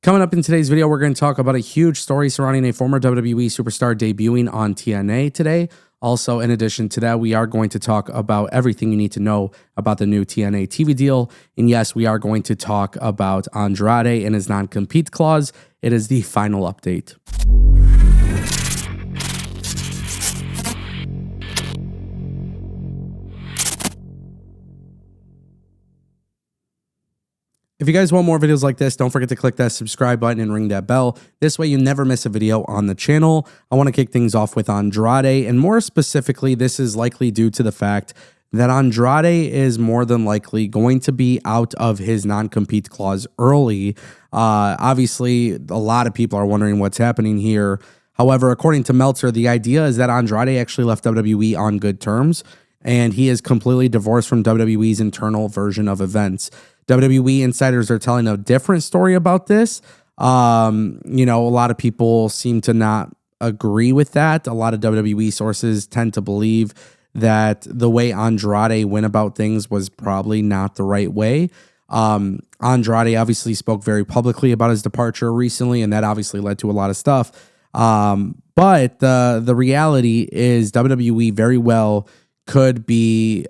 Coming up in today's video, we're going to talk about a huge story surrounding a former WWE superstar debuting on TNA today. Also, in addition to that, we are going to talk about everything you need to know about the new TNA TV deal. And yes, we are going to talk about Andrade and his non-compete clause. It is the final update. If you guys want more videos like this, don't forget to click that subscribe button and ring that bell. This way you never miss a video on the channel. I want to kick things off with Andrade, and more specifically, this is likely due to the fact that Andrade is more than likely going to be out of his non-compete clause early. Obviously, a lot of people are wondering what's happening here. However, according to Meltzer, the idea is that Andrade actually left WWE on good terms, and he is completely divorced from WWE's internal version of events. WWE insiders are telling a different story about this. A lot of people seem to not agree with that. A lot of WWE sources tend to believe that the way Andrade went about things was probably not the right way. Andrade obviously spoke very publicly about his departure recently, and that obviously led to a lot of stuff. But the reality is WWE very well could be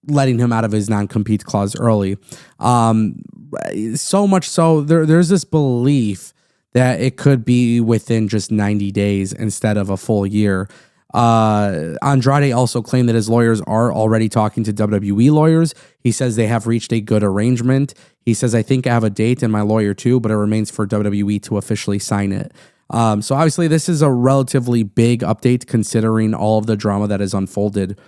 letting him out of his non-compete clause early. So much so, there's this belief that it could be within just 90 days instead of a full year. Andrade also claimed that his lawyers are already talking to WWE lawyers. He says they have reached a good arrangement. He says, I think I have a date and my lawyer too, but it remains for WWE to officially sign it. So obviously this is a relatively big update considering all of the drama that has unfolded.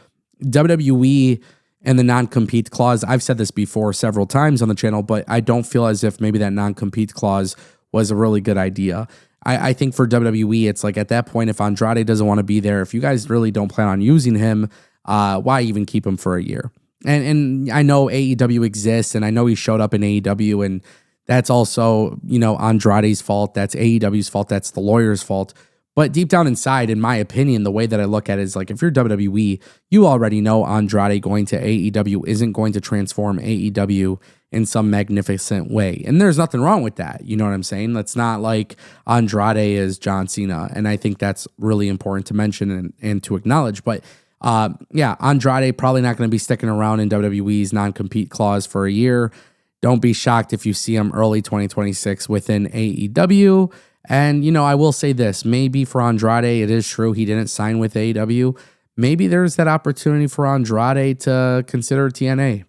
WWE and the non-compete clause, I've said this before several times on the channel, but I don't feel as if maybe that non-compete clause was a really good idea. I think for WWE, it's like at that point, if Andrade doesn't want to be there, if you guys really don't plan on using him, why even keep him for a year? And I know AEW exists, and I know he showed up in AEW, and that's also, Andrade's fault. That's AEW's fault. That's the lawyer's fault. But deep down inside, in my opinion, the way that I look at it is like, if you're WWE, you already know Andrade going to AEW isn't going to transform AEW in some magnificent way. And there's nothing wrong with that. You know what I'm saying? That's not like Andrade is John Cena. And I think that's really important to mention and to acknowledge. But Andrade probably not going to be sticking around in WWE's non-compete clause for a year. Don't be shocked if you see him early 2026 within AEW. And, I will say this, maybe for Andrade, it is true he didn't sign with AEW. Maybe there's that opportunity for Andrade to consider TNA.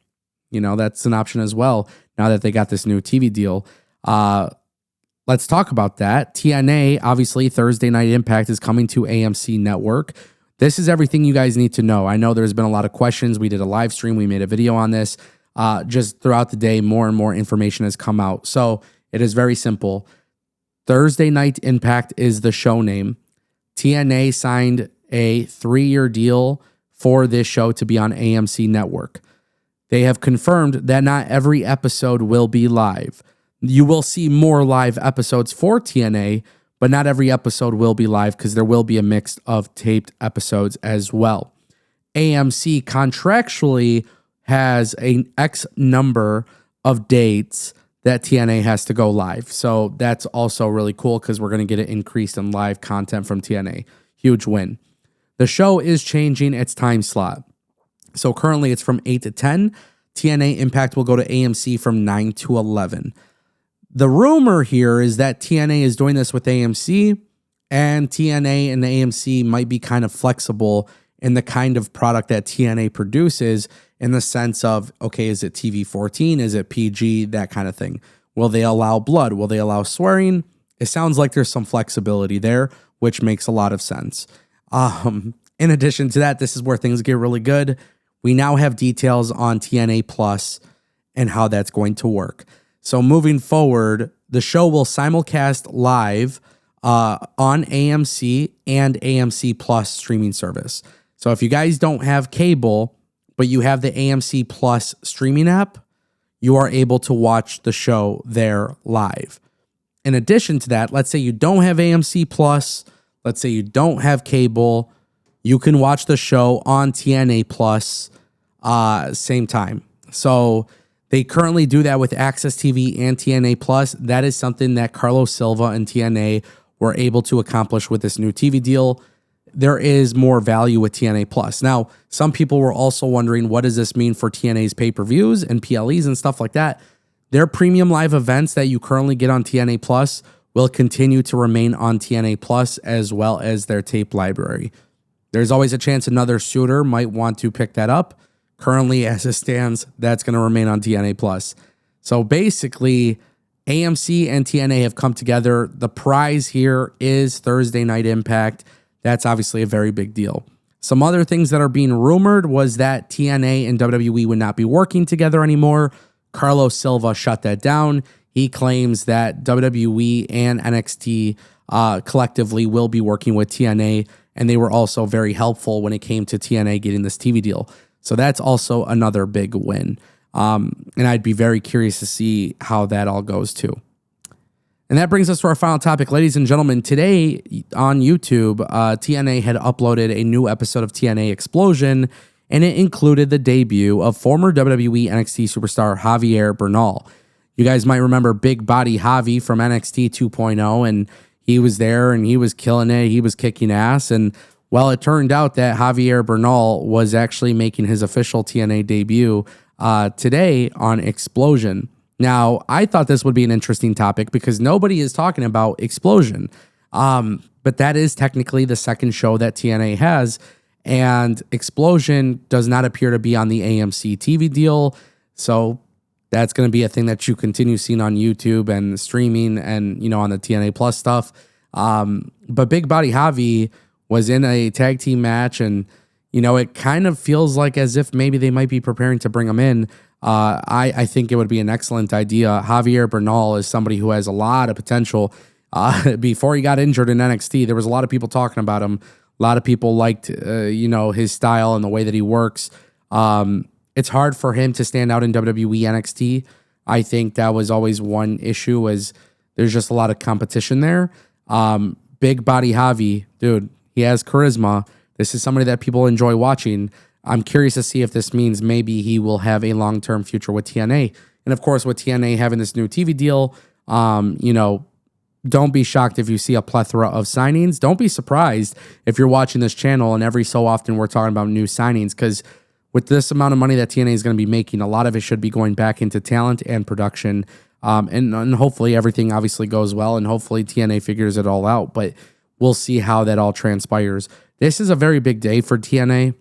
That's an option as well, now that they got this new TV deal. Let's talk about that. TNA, obviously, Thursday Night Impact is coming to AMC Network. This is everything you guys need to know. I know there's been a lot of questions. We did a live stream. We made a video on this. Just throughout the day, more and more information has come out. So it is very simple. Thursday Night Impact is the show name. TNA signed a 3-year deal for this show to be on AMC Network. They have confirmed that not every episode will be live. You will see more live episodes for TNA, but not every episode will be live because there will be a mix of taped episodes as well. AMC contractually has an X number of dates that TNA has to go live. So that's also really cool because we're going to get an increase in live content from TNA. Huge win. The show is changing its time slot. So currently it's from 8 to 10. TNA Impact will go to AMC from 9 to 11. The rumor here is that TNA is doing this with AMC, and TNA and AMC might be kind of flexible in the kind of product that TNA produces, in the sense of, okay, is it TV-14? Is it PG? That kind of thing. Will they allow blood? Will they allow swearing? It sounds like there's some flexibility there, which makes a lot of sense. In addition to that, this is where things get really good. We now have details on TNA Plus and how that's going to work. So moving forward, the show will simulcast live on AMC and AMC Plus streaming service. So if you guys don't have cable, but you have the AMC Plus streaming app, you are able to watch the show there live. In addition to that, let's say you don't have AMC Plus, let's say you don't have cable, you can watch the show on TNA Plus same time. So They currently do that with Access TV and TNA Plus. That is something that Carlos Silva and TNA were able to accomplish with this new TV deal. There is more value with TNA Plus. Now, some people were also wondering, what does this mean for TNA's pay-per-views and PLEs and stuff like that? Their premium live events that you currently get on TNA Plus will continue to remain on TNA Plus, as well as their tape library. There's always a chance another suitor might want to pick that up. Currently, as it stands, that's going to remain on TNA Plus. So basically, AMC and TNA have come together. The prize here is Thursday Night Impact. That's obviously a very big deal. Some other things that are being rumored was that TNA and WWE would not be working together anymore. Carlos Silva shut that down. He claims that WWE and NXT collectively will be working with TNA, and they were also very helpful when it came to TNA getting this TV deal. So that's also another big win. And I'd be very curious to see how that all goes too. And that brings us to our final topic, ladies and gentlemen. Today on YouTube, TNA had uploaded a new episode of TNA Explosion, and it included the debut of former WWE NXT superstar Javier Bernal. You guys might remember Big Body Javi from NXT 2.0, and he was there and he was killing it. He was kicking ass. And well, it turned out that Javier Bernal was actually making his official TNA debut today on Explosion. Now, I thought this would be an interesting topic because nobody is talking about Explosion. But that is technically the second show that TNA has. And Explosion does not appear to be on the AMC TV deal. So that's going to be a thing that you continue seeing on YouTube and streaming and, on the TNA Plus stuff. But Big Body Javi was in a tag team match, and it kind of feels like as if maybe they might be preparing to bring him in. I think it would be an excellent idea. Javier Bernal is somebody who has a lot of potential. Before he got injured in NXT, there was a lot of people talking about him. A lot of people liked, his style and the way that he works. It's hard for him to stand out in WWE NXT. I think that was always one issue, as there's just a lot of competition there. Big Body Javi, dude, he has charisma. This is somebody that people enjoy watching. I'm curious to see if this means maybe he will have a long-term future with TNA. And of course, with TNA having this new TV deal, don't be shocked if you see a plethora of signings. Don't be surprised if you're watching this channel and every so often we're talking about new signings, because with this amount of money that TNA is going to be making, a lot of it should be going back into talent and production. And hopefully everything obviously goes well, and hopefully TNA figures it all out. But we'll see how that all transpires. This is a very big day for TNA,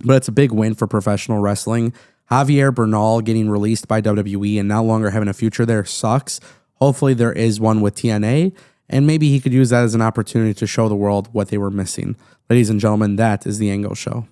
but it's a big win for professional wrestling. Javier Bernal getting released by WWE and no longer having a future there sucks. Hopefully there is one with TNA, and maybe he could use that as an opportunity to show the world what they were missing. Ladies and gentlemen, that is the Ango Show.